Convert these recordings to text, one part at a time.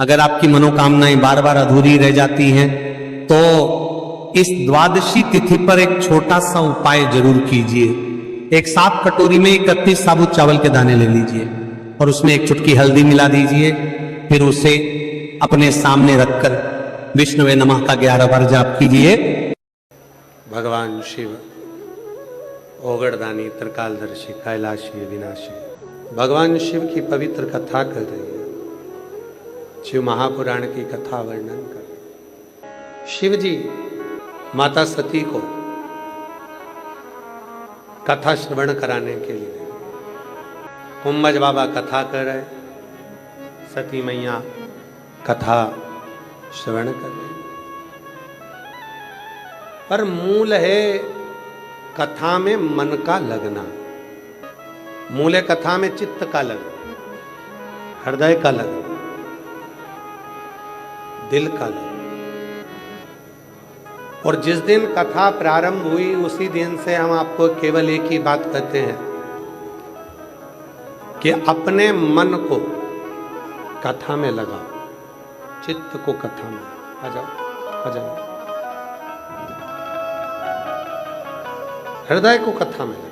अगर आपकी मनोकामनाएं बार बार अधूरी रह जाती हैं तो इस द्वादशी तिथि पर एक छोटा सा उपाय जरूर कीजिए। एक 7 कटोरी में 31 साबुत चावल के दाने ले लीजिए और उसमें एक चुटकी हल्दी मिला दीजिए। फिर उसे अपने सामने रखकर विष्णुवे नमः का 11 बार जाप कीजिए। भगवान शिव ओगड़दानी त्रिकालदर्शी कैलाशी विनाशी, भगवान शिव की पवित्र कथा कर रही है। शिव महापुराण की कथा वर्णन कर रही है। शिव जी माता सती को कथा श्रवण कराने के लिए कुंभज बाबा कथा कर रहे, सती मैया कथा श्रवण कर रहे। पर मूल है कथा में मन का लगना, मूल है कथा में चित्त का लगना, हृदय का लगना, दिल का लगना। और जिस दिन कथा प्रारंभ हुई उसी दिन से हम आपको केवल एक ही बात कहते हैं कि अपने मन को कथा में लगाओ, चित्त को कथा में आ जाओ, हृदय को कथा में लगाओ।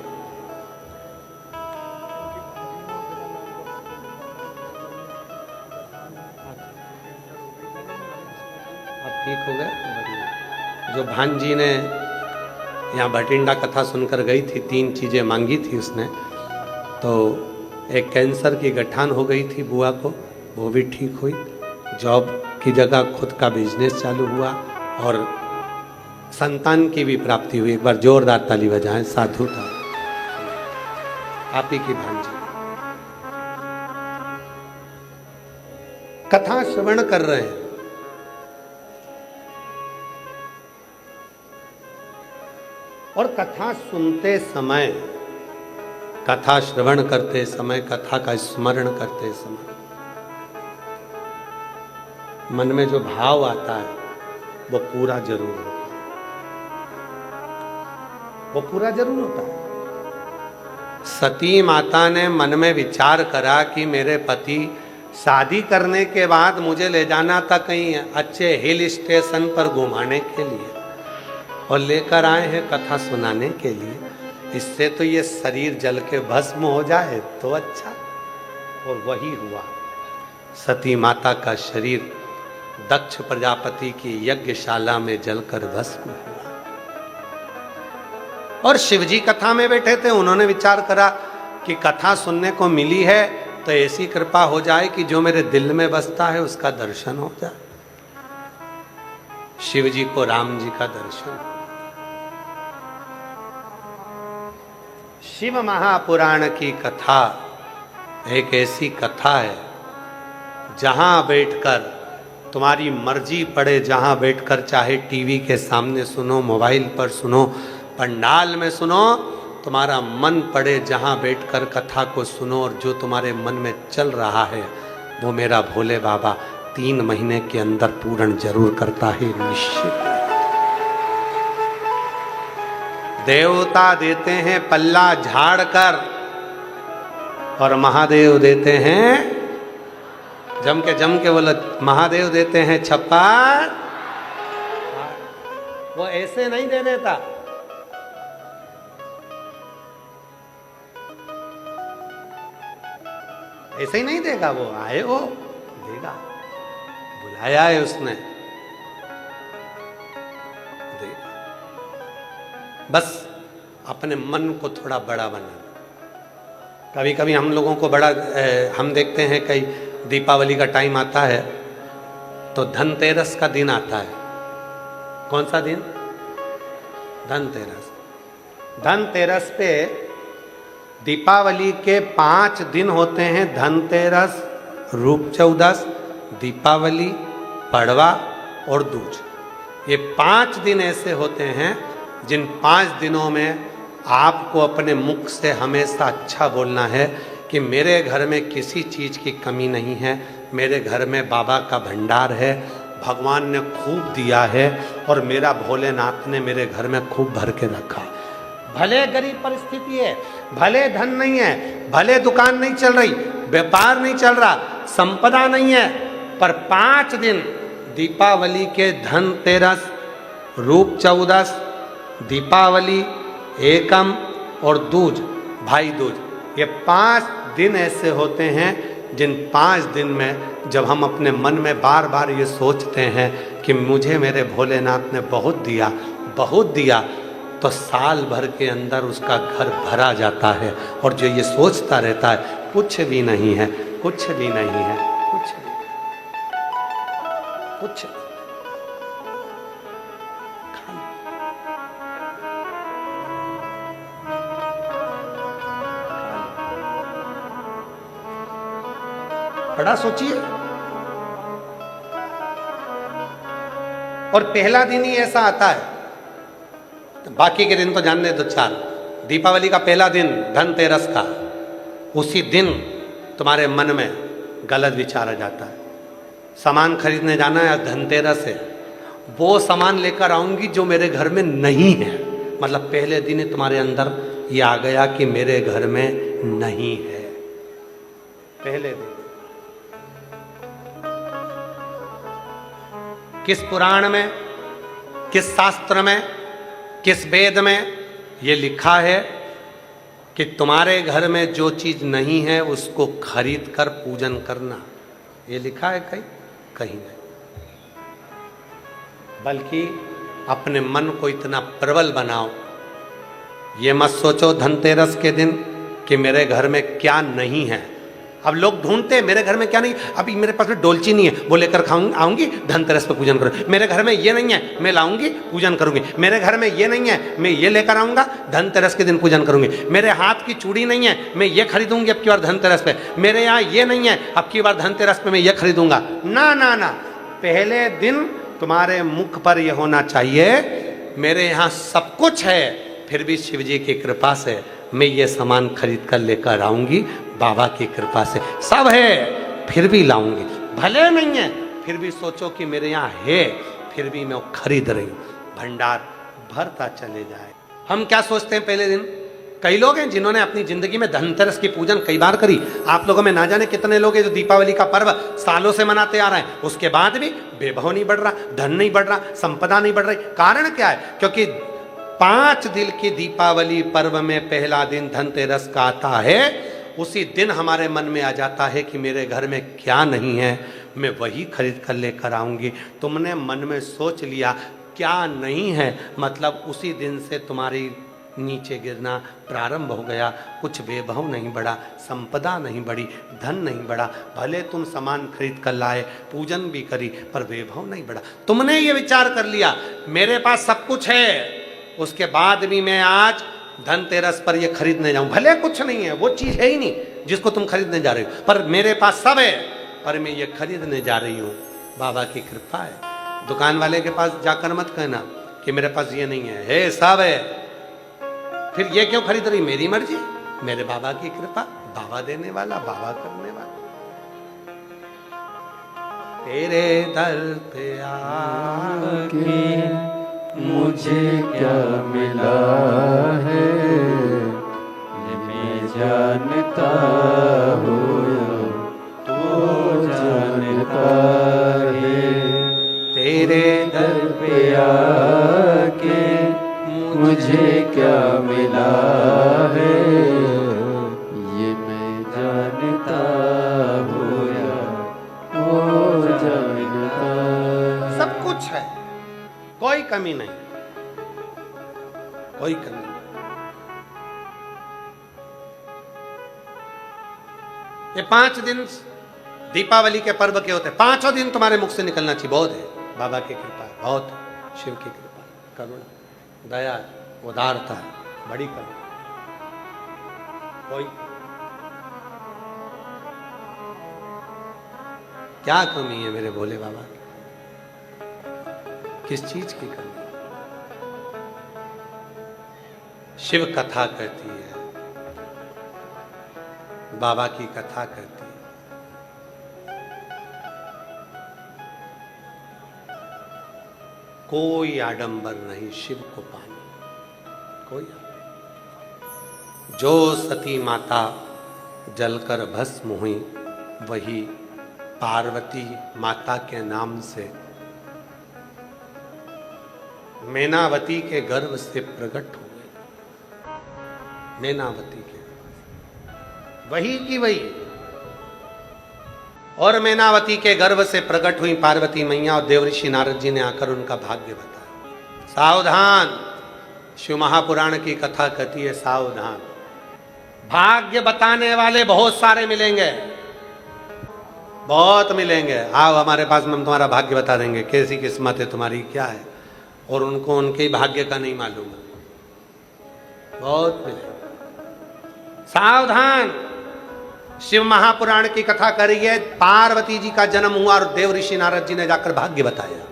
आप ठीक हो गए? जो भांजी ने यहाँ भटिंडा कथा सुनकर गई थी, 3 चीजें मांगी थी उसने, तो एक कैंसर की गठान हो गई थी बुआ को, वो भी ठीक हुई। जॉब की जगह खुद का बिजनेस चालू हुआ और संतान की भी प्राप्ति हुई। एक बार जोरदार ताली बजाएं, साधु था आप ही की भांजी। कथा श्रवण कर रहे हैं और कथा सुनते समय, कथा श्रवण करते समय, कथा का स्मरण करते समय मन में जो भाव आता है वो पूरा जरूर होता है, वो पूरा जरूर होता है। सती माता ने मन में विचार करा कि मेरे पति शादी करने के बाद मुझे ले जाना था कहीं अच्छे हिल स्टेशन पर घुमाने के लिए और लेकर आए हैं कथा सुनाने के लिए। इससे तो ये शरीर जल के भस्म हो जाए तो अच्छा। और वही हुआ, सती माता का शरीर दक्ष प्रजापति की यज्ञशाला में जलकर भस्म हुआ। और शिवजी कथा में बैठे थे, उन्होंने विचार करा कि कथा सुनने को मिली है तो ऐसी कृपा हो जाए कि जो मेरे दिल में बसता है उसका दर्शन हो जाए। शिवजी को राम जी का दर्शन। शिव महापुराण की कथा एक ऐसी कथा है जहां बैठकर तुम्हारी मर्जी पड़े, जहां बैठकर चाहे टीवी के सामने सुनो, मोबाइल पर सुनो, पंडाल में सुनो, तुम्हारा मन पड़े जहां बैठकर कथा को सुनो। और जो तुम्हारे मन में चल रहा है वो मेरा भोले बाबा 3 महीने के अंदर पूर्ण जरूर करता है, निश्चित। देवता देते हैं पल्ला झाड़ कर और महादेव देते हैं जम के बोला, महादेव देते हैं छप्पर। वो ऐसे नहीं दे देता, ऐसे ही नहीं देगा। वो आए वो देगा, बुलाया है उसने, देगा। बस अपने मन को थोड़ा बड़ा बनाना। कभी कभी हम लोगों को बड़ा हम देखते हैं कई दीपावली का टाइम आता है तो धनतेरस का दिन आता है। कौन सा दिन? धनतेरस। धनतेरस पे दीपावली के 5 दिन होते हैं, धनतेरस, रूप चौदस, दीपावली, पड़वा और दूज। ये 5 दिन ऐसे होते हैं जिन 5 दिनों में आपको अपने मुख से हमेशा अच्छा बोलना है कि मेरे घर में किसी चीज़ की कमी नहीं है, मेरे घर में बाबा का भंडार है, भगवान ने खूब दिया है और मेरा भोलेनाथ ने मेरे घर में खूब भर के रखा। भले गरीब परिस्थिति है, भले धन नहीं है, भले दुकान नहीं चल रही, व्यापार नहीं चल रहा, संपदा नहीं है, पर 5 दिन दीपावली के धनतेरस, रूप चौदस, दीपावली, एकम और दूज, भाई दूज, ये 5 दिन ऐसे होते हैं जिन 5 दिन में जब हम अपने मन में बार बार ये सोचते हैं कि मुझे मेरे भोलेनाथ ने बहुत दिया, तो साल भर के अंदर उसका घर भरा जाता है। और जो ये सोचता रहता है कुछ भी नहीं है, कुछ भी नहीं है, कुछ भी, कुछ बड़ा सोचिए। और पहला दिन ही ऐसा आता है, तो बाकी के दिन तो जानने दो 4। दीपावली का पहला दिन धनतेरस का, उसी दिन तुम्हारे मन में गलत विचार आ जाता है। सामान खरीदने जाना है, धनतेरस है, वो सामान लेकर आऊंगी जो मेरे घर में नहीं है। मतलब पहले दिन ही तुम्हारे अंदर ये आ गया कि मेरे घर में नहीं है। पहले दिन किस पुराण में, किस शास्त्र में, किस वेद में ये लिखा है कि तुम्हारे घर में जो चीज नहीं है उसको खरीद कर पूजन करना? ये लिखा है कहीं नहीं। बल्कि अपने मन को इतना प्रबल बनाओ, ये मत सोचो धनतेरस के दिन कि मेरे घर में क्या नहीं है। अब लोग ढूंढते हैं मेरे घर में क्या नहीं, अभी मेरे पास में डोलची नहीं है, वो लेकर आऊंगी धनतेरस पे पूजन करूँ। मेरे घर में ये नहीं है, मैं लाऊंगी पूजन करूंगी। मेरे घर में ये नहीं है, मैं ये लेकर आऊंगा धनतेरस के दिन पूजन करूंगी। मेरे हाथ की चूड़ी नहीं है, मैं ये खरीदूंगी अब की बार धनतेरस पे। मेरे यहाँ ये नहीं है, अब की बार धनतेरस पे मैं ये खरीदूंगा। ना ना ना, पहले दिन तुम्हारे मुख पर यह होना चाहिए मेरे यहाँ सब कुछ है, फिर भी शिव जी की कृपा से मैं ये सामान खरीद कर लेकर आऊंगी। बाबा की कृपा से सब है, फिर भी लाऊंगी। भले नहीं है, फिर भी सोचो कि मेरे यहाँ है, फिर भी मैं वो खरीद रही हूँ। भंडार भरता चले जाए। हम क्या सोचते हैं पहले दिन? कई लोग हैं जिन्होंने अपनी जिंदगी में धनतेरस की पूजन कई बार करी। आप लोगों में ना जाने कितने लोग हैं जो दीपावली का पर्व सालों से मनाते आ रहे हैं, उसके बाद भी वैभव नहीं बढ़ रहा, धन नहीं बढ़ रहा, संपदा नहीं बढ़ रही। कारण क्या है? क्योंकि 5 दिन की दीपावली पर्व में पहला दिन धनतेरस का आता है। उसी दिन हमारे मन में आ जाता है कि मेरे घर में क्या नहीं है, मैं वही खरीद कर लेकर आऊंगी। तुमने मन में सोच लिया क्या नहीं है, मतलब उसी दिन से तुम्हारी नीचे गिरना प्रारंभ हो गया। कुछ वैभव नहीं बढ़ा, संपदा नहीं बढ़ी, धन नहीं बढ़ा। भले तुम सामान खरीद कर लाए, पूजन भी करी, पर वैभव नहीं बढ़ा। तुमने ये विचार कर लिया मेरे पास सब कुछ है, उसके बाद भी मैं आज धनतेरस पर ये खरीदने जाऊं। भले कुछ नहीं है, वो चीज है ही नहीं जिसको तुम खरीदने जा रहे हो, पर मेरे पास सब है, पर मैं ये खरीदने जा रही हूं। बाबा की कृपा है। दुकान वाले के पास जाकर मत कहना कि मेरे पास ये नहीं है, सब है। फिर ये क्यों खरीद रही? मेरी मर्जी, मेरे बाबा की कृपा, बाबा देने वाला, बाबा करने वाला। तेरे दर पे आके मुझे क्या मिला है, ये मैं जानता हूँ तो जानता है। तेरे दर पे आके मुझे क्या मिला है, ये मैं जानता हूँ वो जानता है। सब कुछ है, कोई कमी नहीं, कोई कमी नहीं। ये 5 दिन दीपावली के पर्व के होते हैं। 5 दिन तुम्हारे मुख से निकलना चाहिए। बहुत है, बाबा की कृपा है, बहुत है, शिव की कृपा, करुणा, दया, उदारता है, बड़ी करुणा। कोई क्या कमी है मेरे भोले बाबा की? किस चीज की कमी? शिव कथा कहती है, बाबा की कथा कहती है। कोई आडंबर नहीं शिव को पाने, कोई आडंबर। जो सती माता जलकर भस्म हुई वही पार्वती माता के नाम से मैनावती के गर्भ से प्रकट हो गई। मैनावती के वही की वही, और मैनावती के गर्भ से प्रकट हुई पार्वती मैया, और देवऋषि नारद जी ने आकर उनका भाग्य बताया। सावधान, शिव महापुराण की कथा कहती है सावधान, भाग्य बताने वाले बहुत सारे मिलेंगे, बहुत मिलेंगे। आओ हमारे पास में, हम तुम्हारा भाग्य बता देंगे, कैसी किस्मत है तुम्हारी, क्या है, और उनको उनके भाग्य का नहीं मालूम है, बहुत मिलेंगे। सावधान, शिव महापुराण की कथा करी है, पार्वती जी का जन्म हुआ और देव ऋषि नारद जी ने जाकर भाग्य बताया।